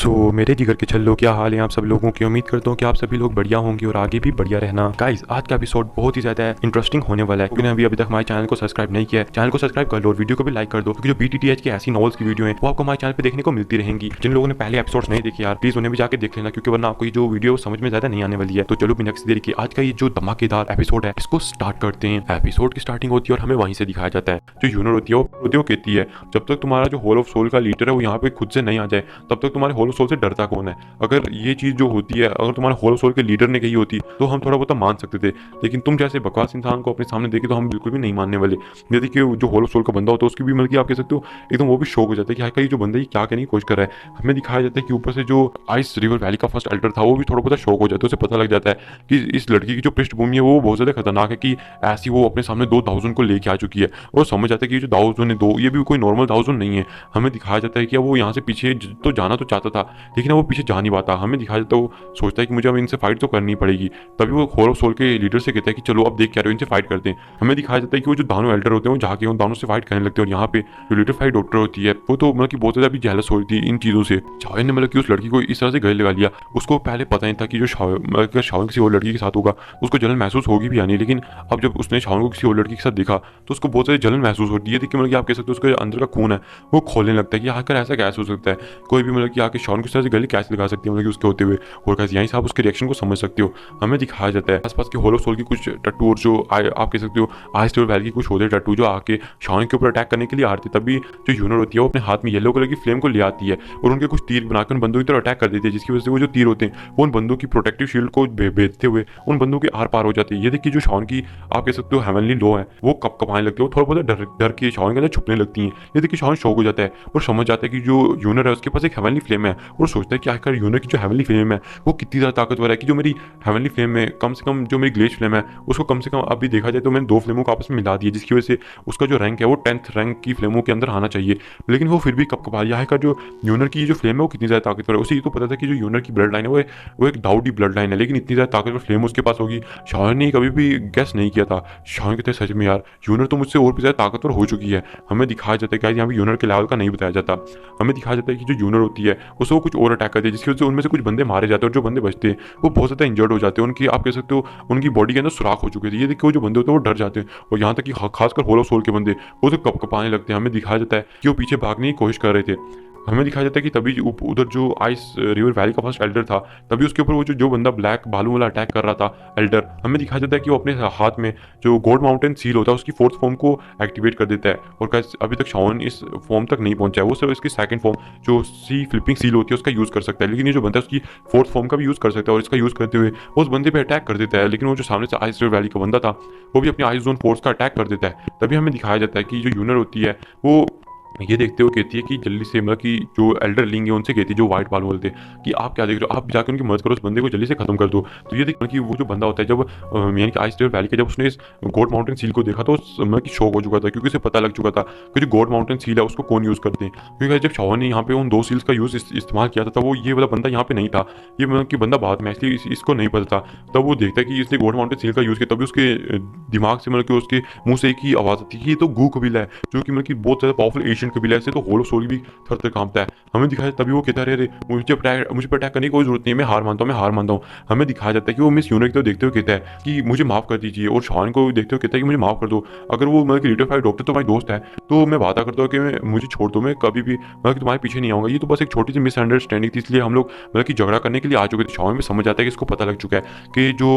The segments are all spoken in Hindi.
मेरे जिगर के छल्लो, क्या हाल है आप सब लोगों की। उम्मीद करता हूँ कि आप सभी लोग बढ़िया होंगे और आगे भी बढ़िया रहना। गाइस, आज का एपिसोड बहुत ही ज्यादा इंटरेस्टिंग होने वाला है, क्योंकि अभी तक हमारे चैनल को सब्सक्राइब नहीं किया है। चैनल को सब्सक्राइब कर लो और वीडियो को भी लाइक कर दो, क्योंकि जो बीटीटीएच की ऐसी नॉवेल्स की वीडियो है वो आपको हमारे चैनल पे देखने को मिलती रहेंगी। जिन लोगों ने पहले एपिसोड नहीं देखे यार, प्लीज उन्हें भी जाकर देख लेना, क्योंकि वरना आपको ये जो वीडियो समझ में ज्यादा नहीं आने वाली है। तो चलो बिना किसी देरी के आज का ये जो धमाकेदार एपिसोड है इसको स्टार्ट करते हैं। एपिसोड की स्टार्टिंग होती है और हमें वहीं से दिखाया जाता है जो यूनर होती है वो कहती है, जब तक तुम्हारा जो होल ऑफ सोल का लीडर है वो यहाँ पे खुद से नहीं आ जाए तब तक तुम्हारे होल ऑफ सोल से डरता कौन है। अगर ये चीज जो होती है, अगर तुम्हारे होल ऑफ सोल के लीडर ने कही होती तो हम थोड़ा बहुत मान सकते थे, लेकिन तुम जैसे बकवास इंसान को अपने सामने देखे तो हम बिल्कुल भी नहीं मानने वाले। यदि कि जो होल ऑफ सोल का बंदा होता है उसकी भी मतलब कि आप कह सकते हो एकदम वो भी शौक हो जाता है कि हाय, जो बंदा ये क्या करने की कोशिश कर रहा है। हमें दिखाया जाता है कि ऊपर से जो आइस रिवर वैली का फर्स्ट एल्डर था वो भी थोड़ा बहुत शौक हो जाता है। उसे पता लग जाता है कि इस लड़की की जो पृष्ठभूमि है वो बहुत ज्यादा खतरनाक है, कि ऐसी वो अपने सामने 2000 को लेके आ चुकी है। और समझ जाता है कि जो 2000 है ये भी कोई नॉर्मल 2000 नहीं है। हमें दिखाया जाता है कि वो यहाँ से पीछे तो जाना तो चाहता था, लेकिन वो पीछे जा नहीं पाता। हमें दिखाया जाता है वो सोचता है कि मुझे अब इनसे फाइट तो करनी पड़ेगी। तभी वो होल ऑफ सोल के लीडर से कहता है कि चलो अब देख क्या रहे हो, इनसे फाइट करते हैं। हमें दिखाया जाता है कि वो जो दानव एल्डर होते हैं वो जाके उन दानों से फाइट करने लगते हैं। और यहाँ पे जो लीडर फाइट डॉक्टर होती है वो तो मतलब कि बहुत ज्यादा भी जेलस हो रही थी इन चीजों से। शाओन ने मतलब कि उस लड़की को इस तरह से गले लगा लिया। उसको पहले पता नहीं था कि जो शाओन किसी और लड़की के साथ होगा उसको जलन महसूस होगी भी या नहीं, लेकिन अब जब उसने शाओन को किसी और लड़की के साथ देखा तो उसको बहुत ज्यादा जलन महसूस होती है। कि मतलब कि आप कह सकते हो उसके अंदर का खून है वो खोलने लगता है कि आखिर ऐसा कैसे हो सकता है, कोई भी मतलब कि आके शाओन की तरह से गले कैसे लगा सकती है मतलब कि उसके होते हुए। और कैसे यहीं से आप उसके रिएक्शन को समझ सकते हो। हमें दिखाया जाता है आसपास के होल ऑफ सोल की कुछ टट्टू और जो आप कह सकते हो आइस रिवर वैली की कुछ होते टट्टू जो आके शाओन के ऊपर अटैक करने के लिए आते। तभी जो यूनर होती है वो अपने हाथ में येलो कलर की फ्लेम को ले आती है और उनके कुछ तीर बनाकर उन बंदों की तरफ अटैक कर देती है, जिसकी वजह से वो जो तीर होते हैं वो उन बंदों की प्रोटेक्टिव शील्ड को भेदते हुए उन बंदों के आर पार हो जाते हैं। ये देखिए जो शाओन की आप कह सकते हो हेवनली लो है वो कप कपाने लगते हो, थोड़ा बहुत डर के शाओन के अंदर छुपने लगती हैं। ये देखिए शाओन शौक हो जाता है और समझ जाता है कि जो यूनर है उसके पास एक हेवनली फ्लेम है और सोचता है कि आखिर यूनर की जो हेवनली फ्लेम है वो कितनी ज़्यादा ताकतवर है कि जो मेरी हेवनली फ्लेम में कम से कम जो मेरी ग्लेज फ्लेम है उसको कम से कम अभी देखा जाए तो मैंने दो फ्लेमों को आपस में मिला दिया, जिसकी वजह से उसका जो रैंक है वो 10th रैंक की फ्लेमों के अंदर आना चाहिए। लेकिन वो फिर भी कपकपा रहा है। जो यूनर की जो फ्लेम है वो कितनी ज़्यादा ताकतवर है। उसे ये तो पता था कि जो यूनर की ब्लड लाइन है वो एक दाऊदी ब्लड लाइन है, लेकिन इतनी ज़्यादा ताकतवर फ्लेम उसके पास होगी शाओन ने कभी भी गेस नहीं किया था। शाओन कहते सच में यार यूनर तो मुझसे और भी ज़्यादा ताकतवर हो चुकी है। हमें दिखाया जाता है कि यहाँ पे यूनर के लेवल का नहीं बताया जाता। हमें दिखाया जाता है कि जो यूनर होती है उसको कुछ और अटैक करती है, जिसकी वजह से उनमें से कुछ बंदे मारे जाते हैं और जो बंदे बचते हैं वो बहुत ज़्यादा इंजर्ड हो जाते हैं। उनकी आप कह सकते हो उनकी बॉडी के अंदर सुराख हो चुके थे। ये देखिए वो जो बंदे होते हैं वो डर जाते हैं और यहाँ तक कि खासकर होल ऑफ सोल के बंदे वो तो कपकपाने लगते हैं। हमें दिखाया जाता है कि वो पीछे भागने की कोशिश कर रहे थे। हमें दिखाया जाता है कि तभी उधर जो आइस रिवर वैली का फर्स्ट एल्डर था तभी उसके ऊपर वो जो बंदा ब्लैक बालू वाला अटैक कर रहा था एल्डर, हमें दिखाया जाता है कि वो अपने हाथ में जो गोल्ड माउंटेन सील होता है उसकी फोर्थ फॉर्म को एक्टिवेट कर देता है। और अभी तक शाओन इस फॉर्म तक नहीं पहुंचा है, वो सिर्फ इसकी सेकंड फॉर्म जो सी फ्लिपिंग सील होती है उसका यूज़ कर सकता है। लेकिन ये जो बंदा है उसकी फोर्थ फॉर्म का भी यूज़ कर सकता है और इसका यूज़ करते हुए उस बंदे पर अटैक कर देता है। लेकिन वो जो सामने से आइस रिवर वैली का बंदा था वो भी अपनी आइस जोन फोर्स का अटैक कर देता है। तभी हमें दिखाया जाता है कि जो यूनर होती है वो ये देखते हुए कहती है कि जल्दी से मतलब कि जो एल्डर लिंग है उनसे कहती है जो व्हाइट बाल बोलते हैं कि आप क्या देख रहे हो, आप जाकर उनकी मदद करो, उस बंदे को जल्दी से खत्म कर दो। तो ये देख कि वो जो बंदा होता है जब यानी कि आइस रिवर वैली के जब उसने इस गोड माउंटेन सील को देखा तो मतलब कि शौक हो चुका था, क्योंकि उसे पता लग चुका था कि जो गोड माउंटेन सील है उसको कौन यूज़ करते हैं। क्योंकि जब शाओन ने यहाँ पे उन 2 सील्स का यूज़ इस्तेमाल किया था वो ये वाला बंदा यहाँ पे नहीं था, ये मतलब कि बंदा बाद में इसलिए इसको नहीं पता था। तब वो देखता है कि इसने गोड माउंटेन सील का यूज़ किया, तभी उसके दिमाग से मतलब कि उसके मुँह से एक ही आवाज़ आती है कि ये तो गू कबीला है, जो कि मतलब कि बहुत ज़्यादा पावरफुल एशियन कबीला है, इससे तो होल सोल भी थर थर कांपता है। हमें दिखाया तभी वो कहता है मुझे पर अटैक करने की कोई जरूरत नहीं है, मैं हार मानता हूँ। हमें दिखाया जाता है कि वो मिस यूनिक को देखते हुए कहता है कि मुझे माफ कर दीजिए, और शान को देखते हुए कहता है कि मुझे माफ कर दो। अगर वो मतलब कि लीडर फाइट डॉक्टर तुम्हारी दोस्त है तो मैं वादा करता हूँ कि मुझे छोड़ दो, मैं कभी भी मतलब कि तुम्हारे पीछे नहीं आऊंगा। ये तो बस एक छोटी सी मिसअंडरस्टैंडिंग थी, इसलिए हम लोग मतलब कि झगड़ा करने के लिए आ चुके थे। शान में समझ आता है कि इसको पता लग चुका है कि जो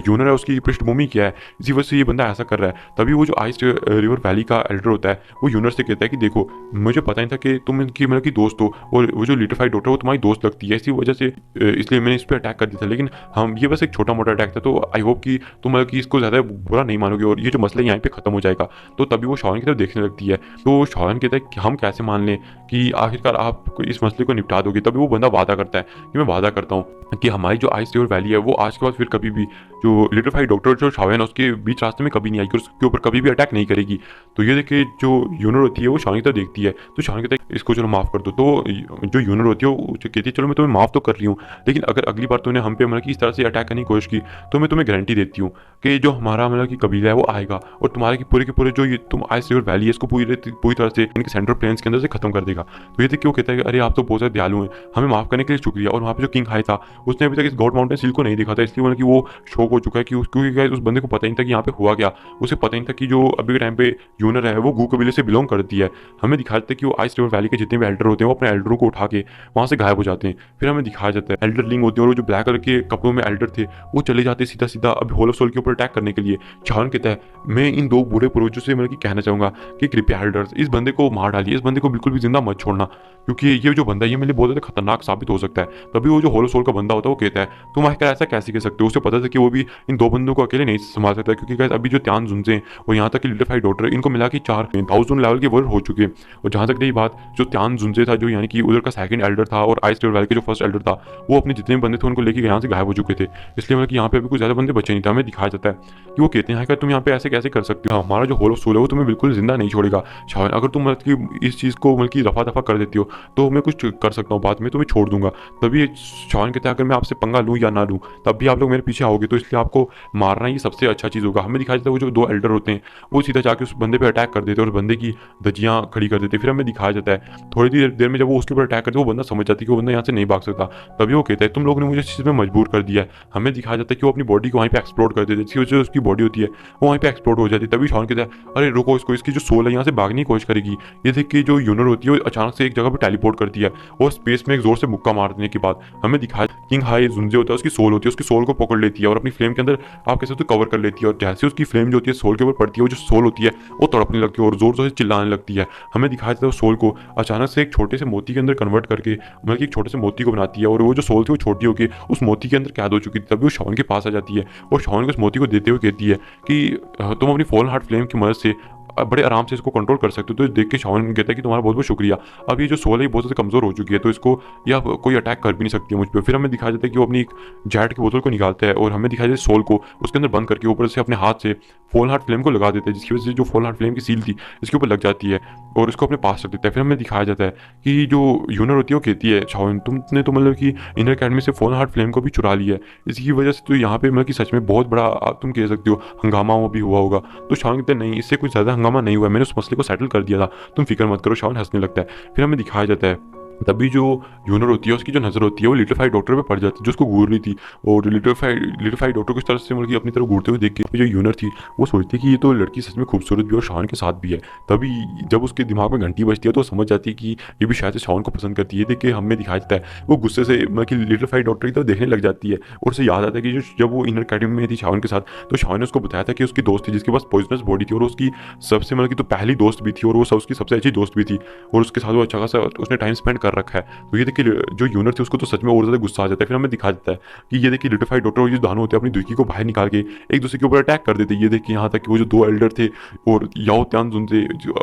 यूनर है उसकी पृष्ठभूमि क्या है, इसी वजह से ये बंदा ऐसा कर रहा है। तभी वो जो आइस रिवर वैली का एल्डर होता है वो यूनर से कहता है कि देखो मुझे पता नहीं था कि तुम इनकी मतलब कि दोस्त हो, और वो जो लीडर फाइट डॉक्टर वो तुम्हारी दोस्त लगती है, इसी वजह से इसलिए मैंने इस पर अटैक कर दिया था। लेकिन हम ये बस एक छोटा मोटा अटैक था, तो आई होप कि तुम मतलब कि इसको ज़्यादा बुरा नहीं मानोगे और ये जो मसला यहाँ पे खत्म हो जाएगा। तो तभी वो शाओन की तरफ देखने लगती है। तो शाओन कहता है कि हम कैसे मान लें कि आखिरकार आप इस मसले को निपटा दोगे। तभी वो बंदा वादा करता है कि मैं वादा करता हूँ कि हमारी जो आइस रिवर वैली है वो आज के बाद फिर कभी भी जो लीडर फाइट डॉक्टर जो शाओन है उसके बीच रास्ते में कभी नहीं आएगी, उसके ऊपर कभी भी अटैक नहीं करेगी। तो ये देखे जो यूनर होती है वो शाओन की तरफ देखती है। तो शान कहता है इसको चलो माफ़ कर दो। तो जो यूनर होती है वो कहती है चलो मैं तुम्हें माफ़ तो कर रही हूँ, लेकिन अगर अगली बार तूने हम पे मतलब कि इस तरह से अटैक करने की कोशिश की तो मैं तुम्हें गारंटी देती हूँ कि जो हमारा मतलब कि कबीला है वो आएगा और तुम्हारे के पूरे जो ये तुम आइस रिवर वैली है इसको पूरी तरह से इनके सेंट्रल प्लेन्स के अंदर से खत्म कर देगा। तो ये क्यों कहता है कि अरे आप तो बहुत ज़्यादा दयालु हैं, हमें माफ़ करने के लिए शुक्रिया। और वहाँ पे जो किंग हाई था उसने अभी तक इस गॉड माउंटेन सील को नहीं देखा था, इसलिए मतलब कि वो शौक हो चुका है कि क्योंकि उस बंदे को पता ही नहीं था कि यहाँ पे हुआ क्या। उसे पता ही नहीं था कि जो अभी के टाइम पे यूनर है वो गू कबीले से बिलोंग करती है। हमें दिखाया जाता है कि वो आइस रिवर वैली के जितने भी एल्डर होते हैं वो अपने एल्डरों को उठा के वहाँ से गायब हो जाते हैं। फिर हमें दिखाया जाता है एल्डर लिंग होते हैं और वो जो ब्लैक कलर के कपड़ों में एल्डर थे वो चले जाते हैं सीधा सीधा अभी होल ऑफ सोल के ऊपर अटैक करने के लिए। चाहन कहता है मैं इन दो बूढ़े पूर्वजों से मतलब कि कहना चाहूंगा कि कृपया एल्डर्स इस बंदे को मार डालिए, इस बंदे को बिल्कुल भी जिंदा मत छोड़ना, क्योंकि ये जो बंदा है ये मेरे लिए बहुत ज़्यादा खतरनाक साबित हो सकता है। तभी वो जो होल ऑफ सोल का बंदा होता है वो कहता है तुम आखिर ऐसा कैसे कह सकते हो। उसे पता था कि वो भी इन दो बंदों को अकेले नहीं संभाल सकता, क्योंकि गाइस अभी जो त्यान जुनसे हैं और यहाँ तक कि लिटिफाइड डॉटर इनको मिला कि 4000 लेवल के वर्ड हो चुके हैं। और जहाँ तक रही बात जो त्यान जुनसे था जो यानी कि उधर का सेकंड एल्डर था और आइस रिवर वैली का जो फर्स्ट एल्डर था वो अपने जितने बंदे थे उनको लेकर यहाँ से गायब हो चुके थे, इसलिए मतलब कि यहाँ पे अभी कुछ ज़्यादा बंदे बचे नहीं थे। हमें दिखाया जाता है कि वो कहते हैं कि तुम यहाँ पे ऐसे कैसे कर सकते हो, हमारा जो होल ऑफ सोल है वो तुम्हें बिल्कुल जिंदा नहीं छोड़ेगा। शायद अगर तुम मतलब कि इस चीज़ को मतलब कि रफा दफा कर देती हो तो मैं कुछ कर सकता हूँ, बाद में तुम्हें छोड़ दूंगा। तभी शान कहता है अगर मैं आपसे पंगा लूँ या ना लूँ तब भी आप लोग मेरे पीछे आओगे, तो इसलिए आपको मारना ही सबसे अच्छा चीज़ होगा। हमें दिखाया जाता है वो जो दो एल्डर होते हैं वो सीधा जाके उस बंदे पे अटैक कर देते हैं और बंदे की धज्जियाँ खड़ी कर देते हैं। फिर हमें दिखाया जाता है थोड़ी देर में जब वो उसके ऊपर अटैक करते हैं वो बंदा समझ जाती है कि वो बंदा यहाँ से नहीं भाग सकता। तभी वो कहता है तुम लोगों ने मुझे इस चीज़ में मजबूर कर दिया है। हमें दिखाया जाता है कि वो अपनी बॉडी को वहीं पे एक्सप्लोर कर देते हैं, जिसकी वजह से उसकी बॉडी होती है वो वहीं पे एक्सप्लोर हो जाती है। तभी शॉन कहता है अरे रुको इसको, इसकी जो सोल है यहाँ से भागने की कोशिश करेगी। ये देख के जो यूनर होती है वो अचानक से एक जगह पर टेलीपोर्ट करती है और स्पेस में एक जोर से मुक्का मार देने के बाद हमें दिखाया किंग हाई जुनजे होता है उसकी सोल होती है, उसकी सोल को पकड़ लेती है और अपनी फ्लेम के अंदर आप कैसे तो कवर कर लेती है। और जैसे उसकी फ्लेम जो होती है सोल के ऊपर पड़ती है वो जो सोल होती है वो तड़पने लगती है और जोर जोर से चिल्लाने लगती है। हमें दिखाया जाता है उस सोल को अचानक से एक छोटे से मोती के अंदर कन्वर्ट करके मतलब कि एक छोटे से मोती को बनाती है और वो जो सोल थी वो छोटी होकर उस मोती के अंदर कैद हो चुकी थी। तभी वो शॉन के पास आ जाती है और शॉन को उस मोती को देते हुए कहती है कि तुम अपनी फॉलन हार्ट फ्लेम की मदद से बड़े आराम से इसको कंट्रोल कर सकते हो। तो देख के शॉन कहता है कि तुम्हारा बहुत बहुत शुक्रिया, अब ये जो सोल है बहुत ज़्यादा कमज़ोर हो चुकी है तो इसको या कोई अटैक कर भी नहीं सकती है मुझ पर। फिर हमें दिखाया जाता है कि वो अपनी एक जैट की बोतल को निकालता है और हमें दिखाया जाता है सोल को उसके अंदर बंद करके ऊपर से अपने हाथ से फॉलन हार्ट फ्लेम को लगा देता है, जिसकी वजह से जो फॉलन हार्ट फ्लेम की सील थी इसके ऊपर लग जाती है और उसको अपने पास रख देता है। फिर हमें दिखाया जाता है कि जो यूनर होती है वो कहती है शॉन तुमने तो मतलब कि इनर अकेडमी से फॉलन हार्ट फ्लेम को भी चुरा लिया है, इसकी वजह से तो यहाँ पे मतलब कि सच में बहुत बड़ा तुम कह सकते हो हंगामा भी हुआ होगा। तो शॉन कहते हैं नहीं इससे कुछ ज़्यादा हंगामा नहीं हुआ, मैंने उस मसले को सेटल कर दिया था, तुम फिक्र मत करो। शॉन हंसने लगता है। फिर हमें दिखाया जाता है तभी जो यूनर होती है उसकी जो नज़र होती है वो लिटिफाइड डॉक्टर पे पड़ जाती है जो उसको घूर रही थी और लिटिफाइड डॉक्टर को इस तरह से मतलब अपनी तरफ घूरते हुए देख के जो यूनर थी वो सोचती है कि ये तो लड़की सच में खूबसूरत भी और शान के साथ भी है। तभी जब उसके दिमाग में घंटी बजती है तो समझ जाती है कि ये भी शायद से शान को पसंद करती है। देख के हमें दिखाया जाता है वो गुस्से से मतलब कि लिटिफाइड डॉक्टर की तरफ देखने लग जाती है और उसे याद आता है कि जब वो इनर अकेडमी में थी शान के साथ तो शान ने उसको बताया था कि उसकी दोस्त थी जिसके पास पॉइजनस बॉडी थी और उसकी सबसे मतलब कि तो पहली दोस्त भी थी और वो उसकी सबसे अच्छी दोस्त भी थी और उसके साथ वो अच्छा खासा उसने टाइम स्पेंड कर रखा है। तो ये देखिए जो यूनर थे उसको तो सच में और ज़्यादा गुस्सा आ जाता है। फिर हमें दिखा जाता है कि ये देखिए लिटिफाइड डॉक्टर और जो दानव होते हैं अपनी दुखी को बाहर निकाल के एक दूसरे के ऊपर अटैक कर देते हैं। ये देखिए यहाँ तक कि वो जो दो एल्डर थे और याओ त्यान जुनजे,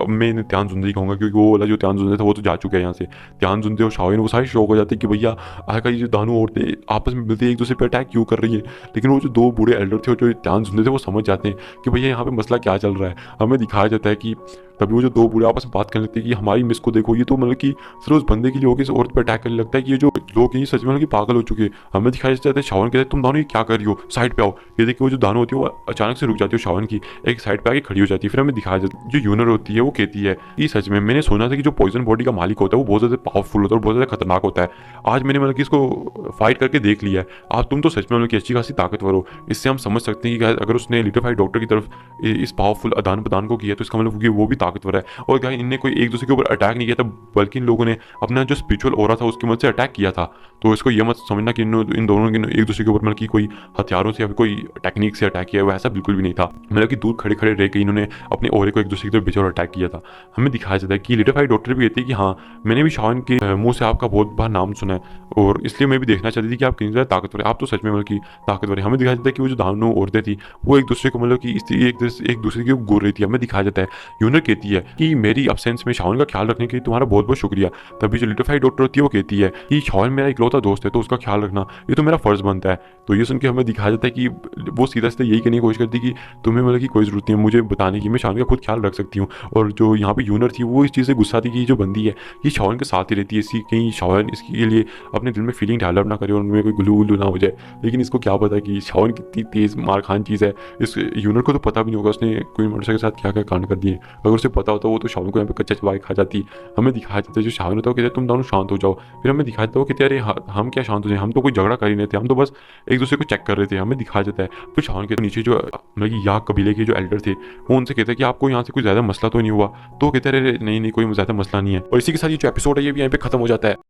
मैं इन्हें त्यान जुनजे ही कहूँगा क्योंकि वो वाला जो त्यान जुनजे था वो तो जा चुका है यहाँ से। त्यान जुनजे और शाओइन वो सारे शौक हो जाते हैं कि भैया आखिर ये जो दानव औरतें आपस में मिलते एक दूसरे पर अटैक क्यों कर रही है। लेकिन वो जो दो बूढ़े एल्डर थे और जो त्यान जुनजे थे वो समझ जाते हैं कि भैया यहाँ पे मसला क्या चल रहा है। हमें दिखाया जाता है कि तभी वो जो दो बूढ़े आपस में बात करने लगते हैं कि हमारी मिस को देखो, ये तो मतलब कि सिर्फ उस बंदे के लिए होकर इस औरत पर अटैक करने लगता है कि ये जो लोग हैं सच में मतलब कि पागल हो चुके हैं। हमें दिखाया जाता है शावन कहते हैं तुम दोनों ये क्या कर रही हो, साइड पे आओ। ये देखिए वो जो दानव होती है वो अचानक से रुक जाती है शावन की एक साइड पे आके खड़ी हो जाती है। फिर हमें दिखाया जाता है जो यूनर होती है वो कहती है कि सच में मैंने सुना था कि जो पॉइजन बॉडी का मालिक होता है वो बहुत ज़्यादा पावरफुल होता है और बहुत ज़्यादा खतरनाक होता है। आज मैंने मतलब कि इसको फाइट करके देख लिया है। आप तुम तो सच में मतलब कि अच्छी खासी ताकतवर हो। इससे हम समझ सकते हैं कि अगर उसने लिटिफाइड डॉक्टर की तरफ इस पावरफुल आदान प्रदान को किया तो इसका मतलब कि वो भी ताकतवर है। और क्या इनने कोई एक दूसरे के ऊपर अटैक नहीं किया था बल्कि इन लोगों ने अपना जो स्पिरिचुअल ऑरा था उसकी मदद से अटैक किया था। तो इसको ये मत समझना कि इन दोनों ने एक दूसरे के ऊपर मतलब कि कोई हथियारों से या फिर कोई टेक्निक से अटैक किया, वैसा बिल्कुल भी नहीं था। मतलब कि दूर खड़े खड़े रह के इन्होंने अपने ओरे को एक दूसरे की तरफ बेचौर अटैक किया था। हमें दिखाया जाता है कि लिटिफाइड डॉक्टर भी कहती है कि हाँ मैंने भी शान के मुंह से आपका बहुत बार नाम सुना है और इसलिए मैं भी देखना चाहती थी कि आप कितनी ज़्यादा ताकतवर है। आप तो सच में मतलब कि ताकतवर है। हमें दिखाया जाता है कि वो जो दानव औरतें थी वो एक दूसरे को मतलब कि एक दूसरे की घूर रही थी। हमें दिखाया जाता है यूनर कहती है कि मेरी अब्सेंस में शाओन का ख्याल रखने के लिए तुम्हारा बहुत बहुत शुक्रिया। तभी जो लिटिफाइड डॉक्टर होती है वो कहती है कि शाओन मेरा इकलौता दोस्त है तो उसका ख्याल रखना ये तो मेरा फर्ज बनता है। तो ये सुन के हमें दिखाया जाता है कि वो सीधा सीधा यही कहने की कोशिश करती है कि तुम्हें मतलब की कोई जरूरत नहीं है मुझे बताने की, मैं शाओन का खुद ख्याल रख सकती हूँ। और जो यहाँ पे यूनर थी वो इस चीज़ से गुस्सा थी कि जो बंदी है ये शाओन के साथ ही रहती है, इसी कहीं शाओन इसके लिए अपने दिल में फीलिंग डेवलप ना करे और उनमें कोई गुलू गुलू ना हो जाए। लेकिन इसको क्या पता कि शाओन कितनी तेज़ मार खान चीज़ है। इस यूनर को तो पता भी नहीं होगा उसने कोई मनुष्य के साथ क्या क्या कांड कर दिए। अगर उसे पता होता वो तो शाओन को यहाँ पे कच्चा चबाई खा जाती। हमें दिखाया जाता है जो शाओन होता है कहते तुम दोनों शांत हो जाओ। फिर हमें दिखाया जाता है कि अरे हम क्या शांत हो जाए, हम तो कोई झगड़ा कर ही नहीं थे, हम तो बस एक दूसरे को चेक कर रहे थे। हमें दिखाया जाता है तो शाओन के नीचे जो मतलब कि याक कबीले के जो एल्डर थे वो उनसे कहते हैं कि आपको यहाँ से कोई ज़्यादा मसला तो नहीं हुआ। तो कहते हैं अरे नहीं नहीं कोई ज़्यादा मसला नहीं है। और इसी के साथ ये जो एपिसोड है ये भी यहाँ पे खत्म हो जाता है।